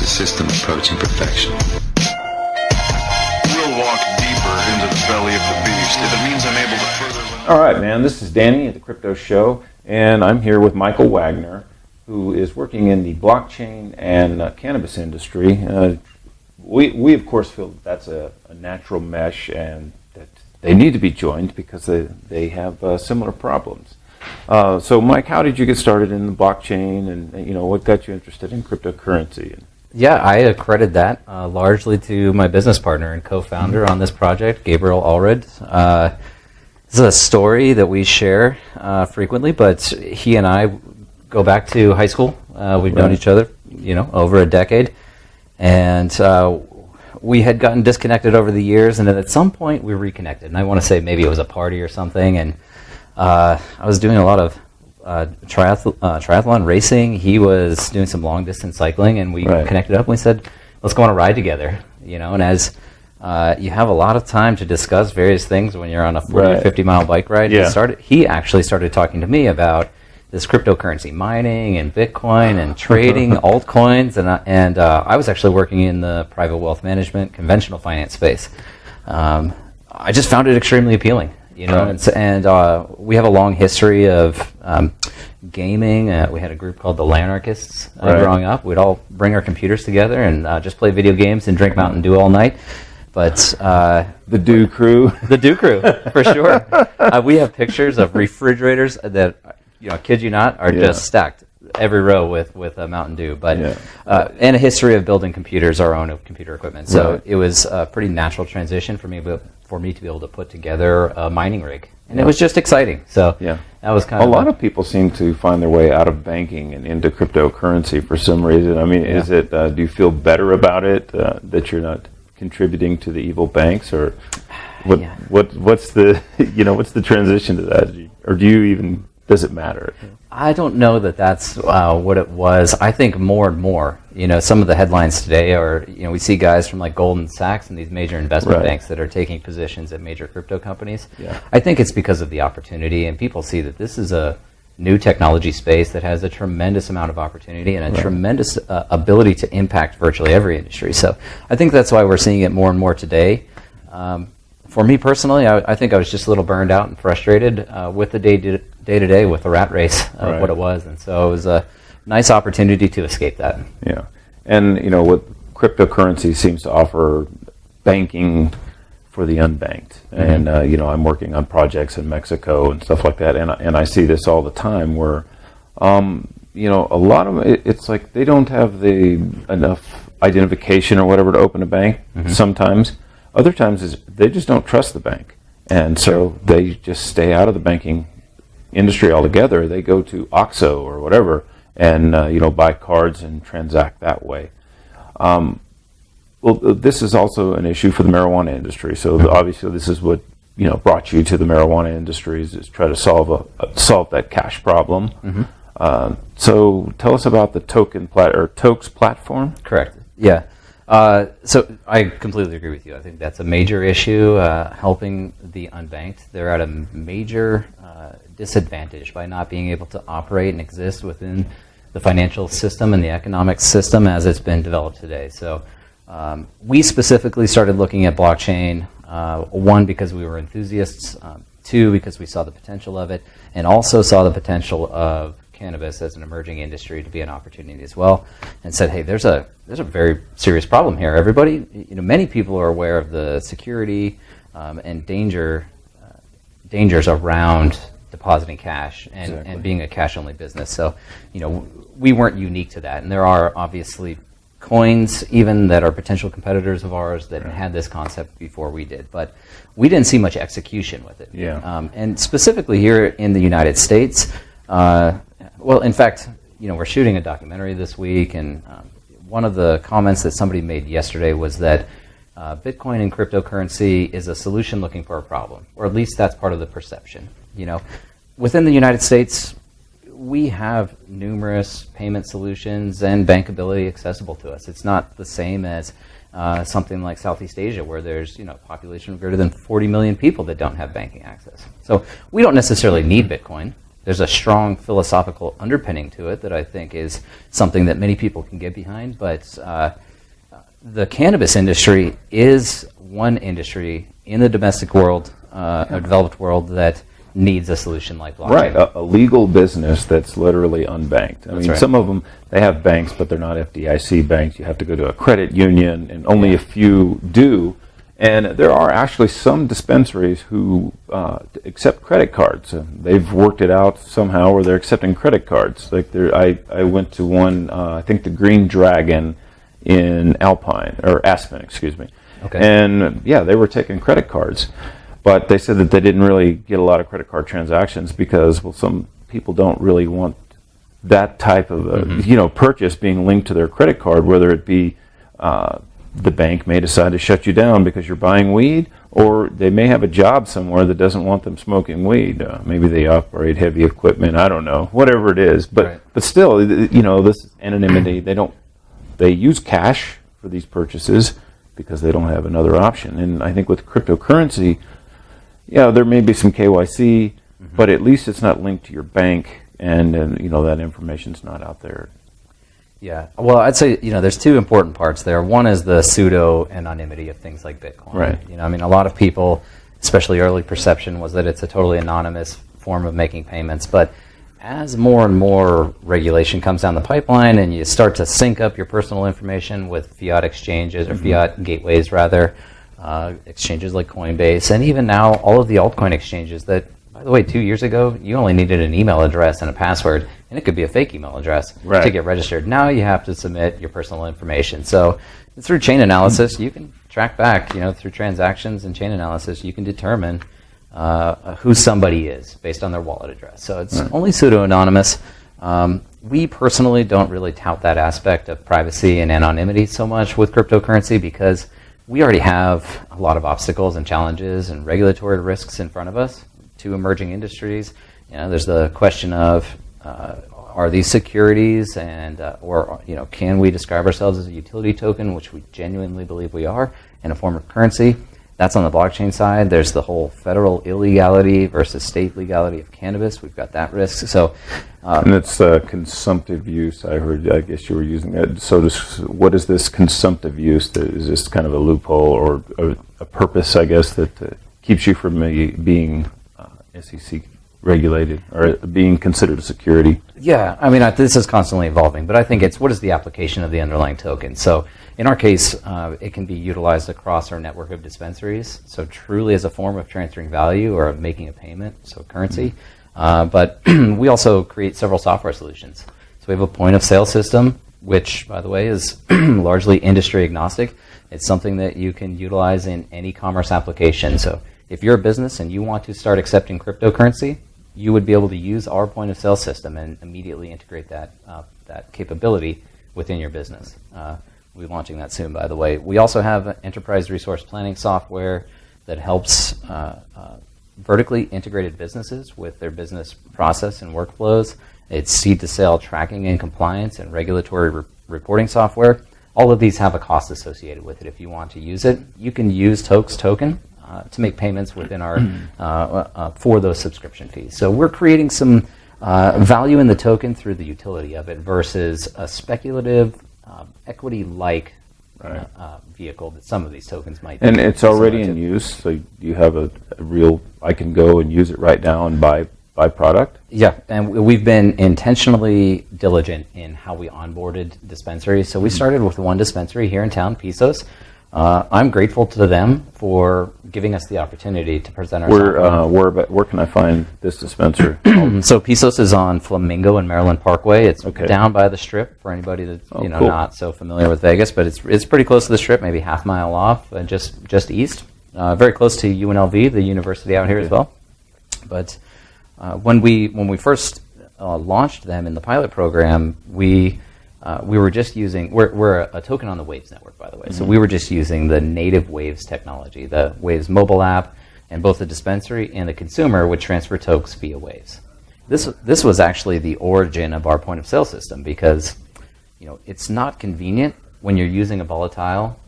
a system approaching perfection. We'll walk deeper into the belly of the beast if it means I'm able to further... All right, man, this is Danny at the Crypto Show, and I'm here with Michael Wagner, who is working in the blockchain and cannabis industry. We of course feel that's a natural mesh and that they need to be joined because they have similar problems. So Mike, how did you get started in the blockchain, and what got you interested in cryptocurrency? Yeah, I accredit that largely to my business partner and co-founder on this project, Gabriel Allred. This is a story that we share frequently, but he and I go back to high school. We've known each other, over a decade. And we had gotten disconnected over the years, and then at some point we reconnected. And I want to say maybe it was a party or something, and I was doing a lot of triathlon racing. He was doing some long-distance cycling, and we connected up, and we said, let's go on a ride together. And as you have a lot of time to discuss various things when you're on a 40 or 50-mile bike ride, he actually started talking to me about this cryptocurrency mining and Bitcoin and trading altcoins, and I was actually working in the private wealth management, conventional finance space. I just found it extremely appealing, and we have a long history of gaming. We had a group called the Lanarchists growing up. We'd all bring our computers together and just play video games and drink Mountain Dew all night. But the Dew Crew, for sure. We have pictures of refrigerators that, kid you not, are just stacked every row with a Mountain Dew. But and a history of building computers, our own computer equipment. So it was a pretty natural transition for me to be able to put together a mining rig, and it was just exciting. So that was kind of a lot of people seem to find their way out of banking and into cryptocurrency for some reason. I mean, is it? Do you feel better about it that you're not contributing to the evil banks, or what's the what's the transition to that, or does it matter? I don't know that that's what it was. I think more and more, some of the headlines today are, we see guys from like Goldman Sachs and these major investment banks that are taking positions at major crypto companies. I think it's because of the opportunity, and people see that this is a new technology space that has a tremendous amount of opportunity and a tremendous ability to impact virtually every industry. So I think that's why we're seeing it more and more today. For me personally, I think I was just a little burned out and frustrated with the day-to-day with the rat race of what it was. And so it was a nice opportunity to escape that. Yeah. And, what cryptocurrency seems to offer banking for the unbanked. And, I'm working on projects in Mexico and stuff like that. And I see this all the time where, a lot of them, it's like they don't have enough identification or whatever to open a bank sometimes. Other times they just don't trust the bank. And so they just stay out of the banking industry altogether. They go to OXXO or whatever and, buy cards and transact that way. Well, this is also an issue for the marijuana industry. So obviously this is what, brought you to the marijuana industry is try to solve that cash problem. So tell us about the Tokes platform. Correct. Yeah. So I completely agree with you. I think that's a major issue, helping the unbanked. They're at a major disadvantage by not being able to operate and exist within the financial system and the economic system as it's been developed today. So we specifically started looking at blockchain, one, because we were enthusiasts, two, because we saw the potential of it, and also saw the potential of cannabis as an emerging industry to be an opportunity as well, and said, hey, there's a very serious problem here. Everybody, many people are aware of the security and dangers around depositing cash and being a cash-only business. So, we weren't unique to that, and there are obviously coins even that are potential competitors of ours that had this concept before we did, but we didn't see much execution with it. And specifically here in the United States. Well, in fact, we're shooting a documentary this week, and one of the comments that somebody made yesterday was that Bitcoin and cryptocurrency is a solution looking for a problem, or at least that's part of the perception. Within the United States, we have numerous payment solutions and bankability accessible to us. It's not the same as something like Southeast Asia, where there's a population of greater than 40 million people that don't have banking access. So we don't necessarily need Bitcoin. there's a strong philosophical underpinning to it that I think is something that many people can get behind. But the cannabis industry is one industry in the domestic world, a developed world, that needs a solution like blockchain. Right, a legal business that's literally unbanked. I mean, right. some of them, they have banks, but they're not FDIC banks. You have to go to a credit union, and only a few do. And there are actually some dispensaries who accept credit cards. They've worked it out somehow where they're accepting credit cards. Like I went to one, I think the Green Dragon in Aspen, excuse me. Okay. And yeah, they were taking credit cards. But they said that they didn't really get a lot of credit card transactions because, well, some people don't really want that type of purchase being linked to their credit card, whether it be the bank may decide to shut you down because you're buying weed, or they may have a job somewhere that doesn't want them smoking weed. Maybe they operate heavy equipment. I don't know, whatever it is. But but still, this anonymity. They use cash for these purchases because they don't have another option. And I think with cryptocurrency, yeah, there may be some KYC, but at least it's not linked to your bank, and that information's not out there. Yeah, well, I'd say there's two important parts there. One is the pseudo anonymity of things like Bitcoin. Right. I mean, a lot of people, especially early perception, was that it's a totally anonymous form of making payments. But as more and more regulation comes down the pipeline, and you start to sync up your personal information with fiat exchanges or fiat gateways, rather. Exchanges like Coinbase, and even now all of the altcoin exchanges that, by the way, 2 years ago, you only needed an email address and a password, and it could be a fake email address to get registered. Now you have to submit your personal information. So through chain analysis, you can track back, through transactions and chain analysis, you can determine who somebody is based on their wallet address. So it's only pseudo-anonymous. We personally don't really tout that aspect of privacy and anonymity so much with cryptocurrency because we already have a lot of obstacles and challenges and regulatory risks in front of us. Two emerging industries. There's the question of are these securities, and or can we describe ourselves as a utility token, which we genuinely believe we are, in a form of currency. That's on the blockchain side. There's the whole federal illegality versus state legality of cannabis. We've got that risk. So, and it's consumptive use. I heard. I guess you were using that. So, what is this consumptive use? Is this kind of a loophole or a purpose? I guess that keeps you from being SEC regulated or being considered a security? Yeah, I mean, this is constantly evolving, but I think it's what is the application of the underlying token. So in our case, it can be utilized across our network of dispensaries, so truly as a form of transferring value or of making a payment, so currency. But we also create several software solutions. So we have a point of sale system, which, by the way, is largely industry agnostic. It's something that you can utilize in any commerce application. So if you're a business and you want to start accepting cryptocurrency, you would be able to use our point of sale system and immediately integrate that capability within your business. We'll be launching that soon, by the way. We also have enterprise resource planning software that helps vertically integrated businesses with their business process and workflows. It's seed to sale tracking and compliance and regulatory reporting software. All of these have a cost associated with it. If you want to use it, you can use Tokes token to make payments within our for those subscription fees. So we're creating some value in the token through the utility of it versus a speculative equity-like vehicle that some of these tokens might be. And it's already in use, so you have a real, I can go and use it right now and buy product? Yeah, and we've been intentionally diligent in how we onboarded dispensaries. So we started with one dispensary here in town, Pisos. I'm grateful to them for giving us the opportunity to present our Where can I find this dispensary? So Pisos is on Flamingo and Maryland Parkway. It's down by the Strip for anybody that's cool. Not so familiar with Vegas, but it's pretty close to the Strip, maybe half mile off, just east. Very close to UNLV, the university out here as well. But when we first launched them in the pilot program, we were just using, we're a token on the Waves network, by the way. So we were just using the native Waves technology, the Waves mobile app, and both the dispensary and the consumer would transfer tokes via Waves. This was actually the origin of our point of sale system because it's not convenient when you're using a volatile,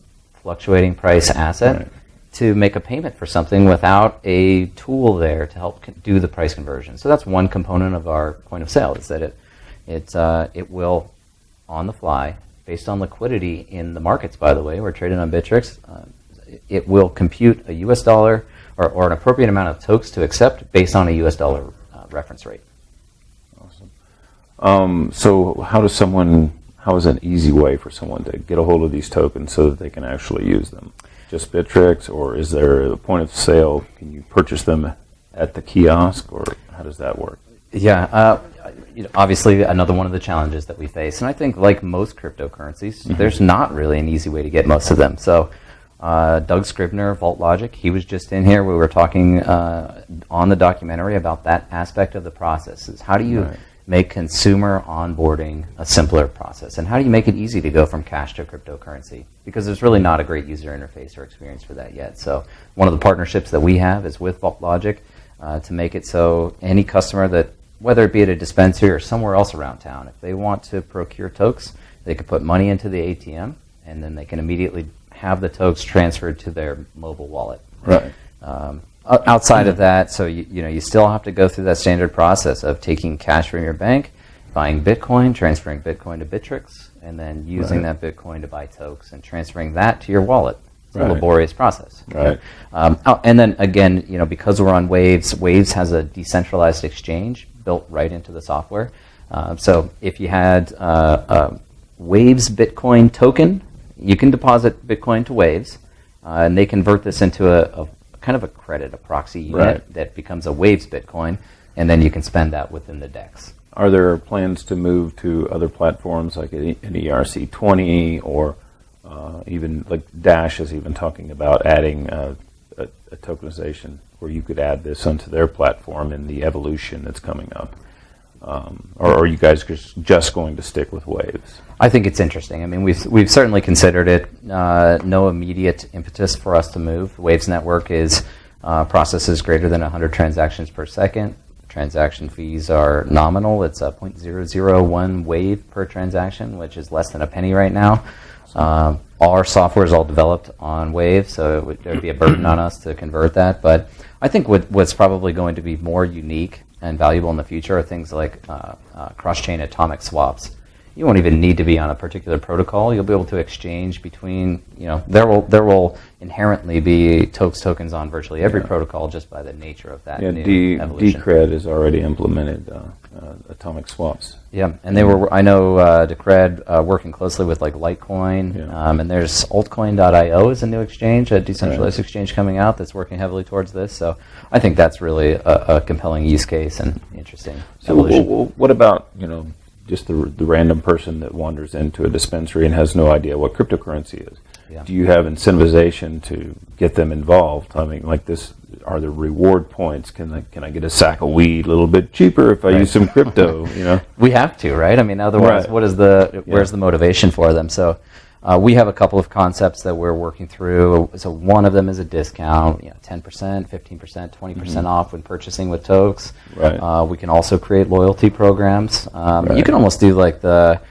fluctuating price asset to make a payment for something without a tool there to help do the price conversion. So that's one component of our point of sale, is that it will, on the fly, based on liquidity in the markets, by the way, we're trading on Bittrex, it will compute a US dollar or an appropriate amount of tokes to accept based on a US dollar reference rate. Awesome. So how is an easy way for someone to get a hold of these tokens so that they can actually use them? Just Bittrex, or is there a point of sale? Can you purchase them at the kiosk, or how does that work? Yeah, obviously another one of the challenges that we face, and I think like most cryptocurrencies, there's not really an easy way to get most of them. So Doug Scribner, Vault Logic, he was just in here. We were talking on the documentary about that aspect of the process. Is how do you make consumer onboarding a simpler process, and how do you make it easy to go from cash to cryptocurrency? Because there's really not a great user interface or experience for that yet. So one of the partnerships that we have is with Vault Logic to make it so any customer that, whether it be at a dispensary or somewhere else around town, if they want to procure tokes, they can put money into the ATM, and then they can immediately have the tokes transferred to their mobile wallet. Right. Outside of that, so you still have to go through that standard process of taking cash from your bank, buying Bitcoin, transferring Bitcoin to Bittrex, and then using that Bitcoin to buy tokes and transferring that to your wallet. It's a laborious process. Right. And then again, because we're on Waves, Waves has a decentralized exchange built right into the software. So if you had Waves Bitcoin token, you can deposit Bitcoin to Waves, and they convert this into a kind of a credit, a proxy unit that becomes a Waves Bitcoin, and then you can spend that within the DEX. Are there plans to move to other platforms like an ERC20, or even like Dash is even talking about adding a tokenization where you could add this onto their platform in the evolution that's coming up? Or are you guys just going to stick with Waves? I think it's interesting. I mean, we've certainly considered it. No immediate impetus for us to move. Waves network is processes greater than 100 transactions per second. Transaction fees are nominal. It's a 0.001 wave per transaction, which is less than a penny right now. Our software is all developed on Wave, so there would be a burden on us to convert that. But I think what's probably going to be more unique and valuable in the future are things like cross-chain atomic swaps. You won't even need to be on a particular protocol. You'll be able to exchange between, there will inherently be tokens on virtually every protocol just by the nature of that new evolution. Decred has already implemented atomic swaps. Yeah, and I know Decred working closely with like Litecoin, and there's altcoin.io is a new exchange, a decentralized exchange coming out that's working heavily towards this. So I think that's really a compelling use case and interesting evolution. What about, just the random person that wanders into a dispensary and has no idea what cryptocurrency is? Yeah. Do you have incentivization to get them involved? I mean, like this, are there reward points? Can I get a sack of weed a little bit cheaper if I use some crypto? We have to, right? I mean, otherwise, where's the motivation for them? So we have a couple of concepts that we're working through. So one of them is a discount, 10%, 15%, 20% off when purchasing with Tokes. Right. We can also create loyalty programs. You can almost do like a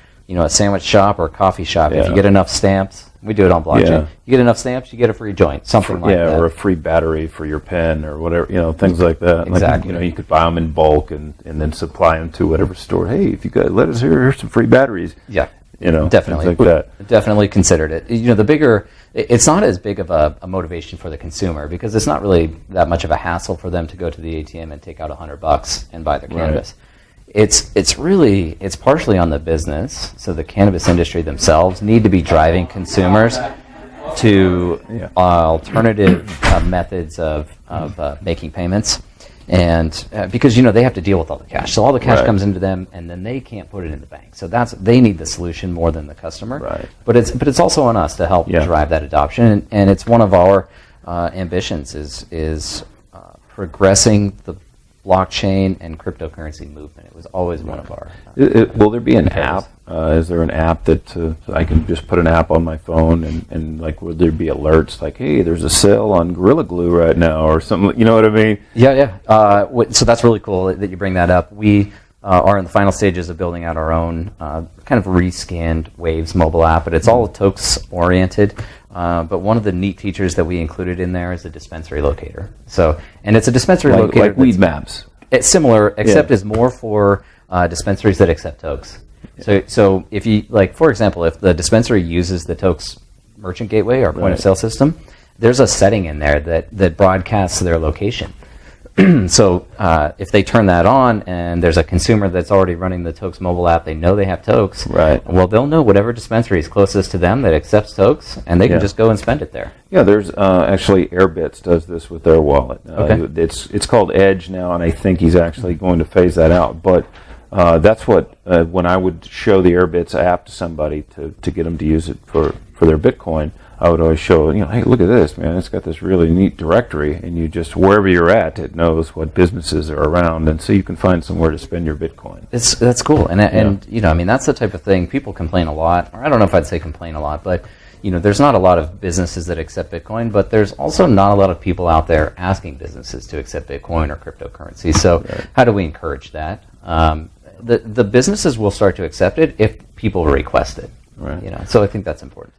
sandwich shop or a coffee shop. If you get enough stamps. We do it on blockchain. Yeah. You get enough stamps, you get a free joint, something like that. Yeah, or a free battery for your pen or whatever, things like that. Exactly. Like, you could buy them in bulk and then supply them to whatever store. Hey, if you guys let us here's some free batteries. Yeah. Definitely. Things like that. Definitely considered it. The bigger, it's not as big of a motivation for the consumer because it's not really that much of a hassle for them to go to the ATM and take out $100 and buy their cannabis. It's partially on the business. So the cannabis industry themselves need to be driving consumers to alternative methods of making payments, and because they have to deal with all the cash. So all the cash comes into them, and then they can't put it in the bank. So they need the solution more than the customer. Right. But it's also on us to help drive that adoption, and it's one of our ambitions is progressing the blockchain and cryptocurrency movement. It was always one of our... will there be an app? Is there an app that I can just put an app on my phone and like, will there be alerts like, hey, there's a sale on Gorilla Glue right now or something? You know what I mean? Yeah. So that's really cool that you bring that up. We are in the final stages of building out our own kind of rescanned Waves mobile app, but it's all Tokes oriented. but one of the neat features that we included in there is a dispensary locator. So, and it's a dispensary locator like weed maps. It's similar, except it's more for dispensaries that accept Tokes. So if you, like, for example, if the dispensary uses the Tokes merchant gateway or point of sale system, there's a setting in there that broadcasts their location. So if they turn that on and there's a consumer that's already running the Tokes mobile app, they know they have Tokes. Right. Well, they'll know whatever dispensary is closest to them that accepts Tokes, and they can just go and spend it there. Yeah, there's actually Airbits does this with their wallet. It's called Edge now, and I think he's actually going to phase that out. But that's what when I would show the Airbits app to somebody to get them to use it for their Bitcoin, I would always show, hey, look at this, man. It's got this really neat directory, and you just, wherever you're at, it knows what businesses are around, and so you can find somewhere to spend your Bitcoin. That's cool, and I mean, that's the type of thing people complain a lot, or I don't know if I'd say complain a lot, but there's not a lot of businesses that accept Bitcoin, but there's also not a lot of people out there asking businesses to accept Bitcoin or cryptocurrency. So how do we encourage that? The businesses will start to accept it if people request it. Right. So I think that's important.